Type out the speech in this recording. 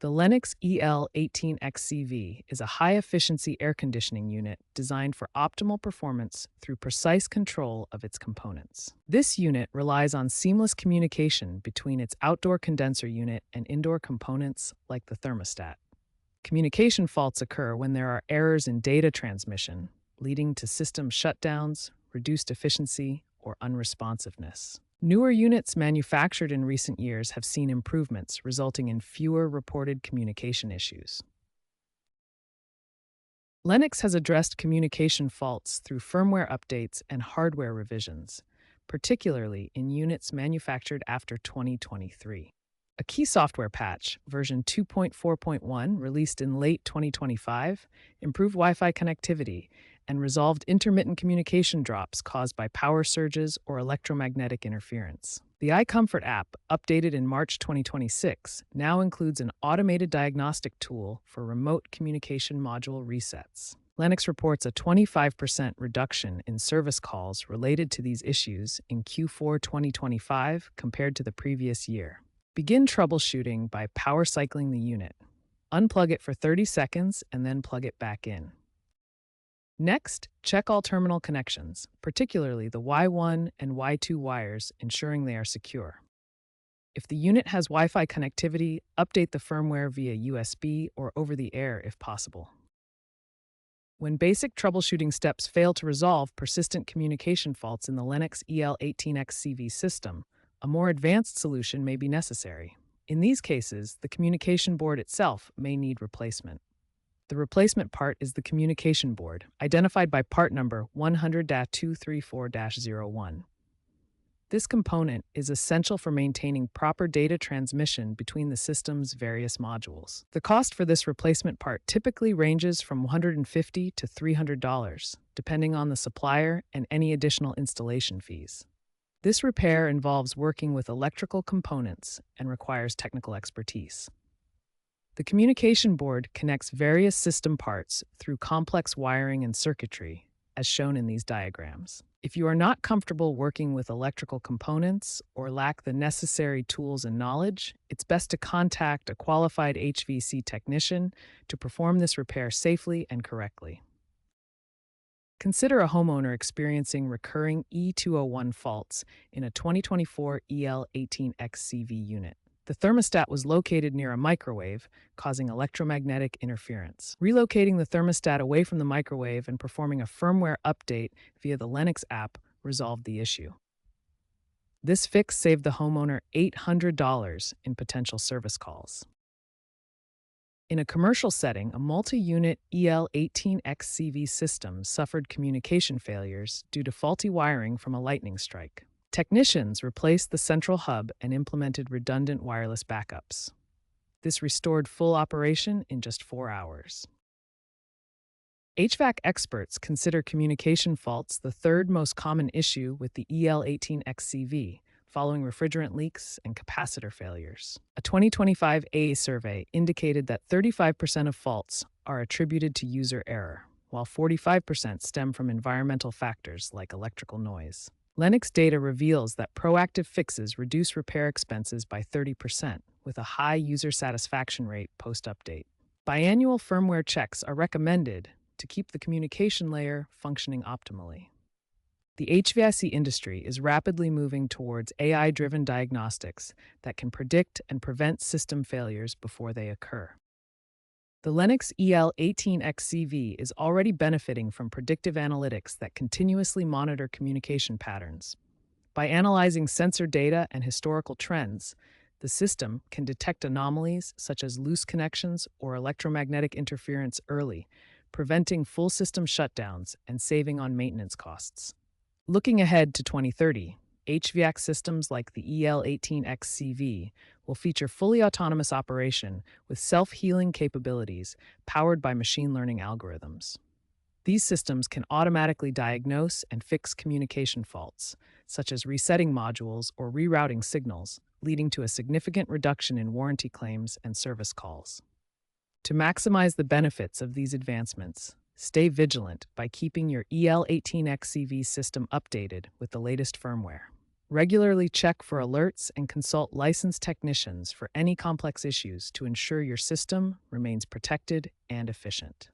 The Lennox EL18XCV is a high-efficiency air conditioning unit designed for optimal performance through precise control of its components. This unit relies on seamless communication between its outdoor condenser unit and indoor components like the thermostat. Communication faults occur when there are errors in data transmission, leading to system shutdowns, reduced efficiency, or unresponsiveness. Newer units manufactured in recent years have seen improvements, resulting in fewer reported communication issues. Lennox has addressed communication faults through firmware updates and hardware revisions, particularly in units manufactured after 2023. A key software patch, version 2.4.1, released in late 2025, improved Wi-Fi connectivity and resolved intermittent communication drops caused by power surges or electromagnetic interference. The iComfort app, updated in March 2026, now includes an automated diagnostic tool for remote communication module resets. Lennox reports a 25% reduction in service calls related to these issues in Q4 2025 compared to the previous year. Begin troubleshooting by power cycling the unit. Unplug it for 30 seconds and then plug it back in. Next, check all terminal connections, particularly the Y1 and Y2 wires, ensuring they are secure. If the unit has Wi-Fi connectivity, update the firmware via USB or over the air if possible. When basic troubleshooting steps fail to resolve persistent communication faults in the Lennox EL18XCV system, a more advanced solution may be necessary. In these cases, the communication board itself may need replacement. The replacement part is the communication board, identified by part number 100-234-01. This component is essential for maintaining proper data transmission between the system's various modules. The cost for this replacement part typically ranges from $150 to $300, depending on the supplier and any additional installation fees. This repair involves working with electrical components and requires technical expertise. The communication board connects various system parts through complex wiring and circuitry, as shown in these diagrams. If you are not comfortable working with electrical components or lack the necessary tools and knowledge, it's best to contact a qualified HVAC technician to perform this repair safely and correctly. Consider a homeowner experiencing recurring E201 faults in a 2024 EL18XCV unit. The thermostat was located near a microwave, causing electromagnetic interference. Relocating the thermostat away from the microwave and performing a firmware update via the Lennox app resolved the issue. This fix saved the homeowner $800 in potential service calls. In a commercial setting, a multi-unit EL18XCV system suffered communication failures due to faulty wiring from a lightning strike. Technicians replaced the central hub and implemented redundant wireless backups. This restored full operation in just 4 hours. HVAC experts consider communication faults the third most common issue with the EL18XCV, following refrigerant leaks and capacitor failures. A 2025 AA survey indicated that 35% of faults are attributed to user error, while 45% stem from environmental factors like electrical noise. Lennox data reveals that proactive fixes reduce repair expenses by 30%, with a high user satisfaction rate post-update. Biannual firmware checks are recommended to keep the communication layer functioning optimally. The HVAC industry is rapidly moving towards AI-driven diagnostics that can predict and prevent system failures before they occur. The Lennox EL18XCV is already benefiting from predictive analytics that continuously monitor communication patterns. By analyzing sensor data and historical trends, the system can detect anomalies such as loose connections or electromagnetic interference early, preventing full system shutdowns and saving on maintenance costs. Looking ahead to 2030, HVAC systems like the EL18XCV will feature fully autonomous operation with self-healing capabilities powered by machine learning algorithms. These systems can automatically diagnose and fix communication faults, such as resetting modules or rerouting signals, leading to a significant reduction in warranty claims and service calls. To maximize the benefits of these advancements, stay vigilant by keeping your EL18XCV system updated with the latest firmware. Regularly check for alerts and consult licensed technicians for any complex issues to ensure your system remains protected and efficient.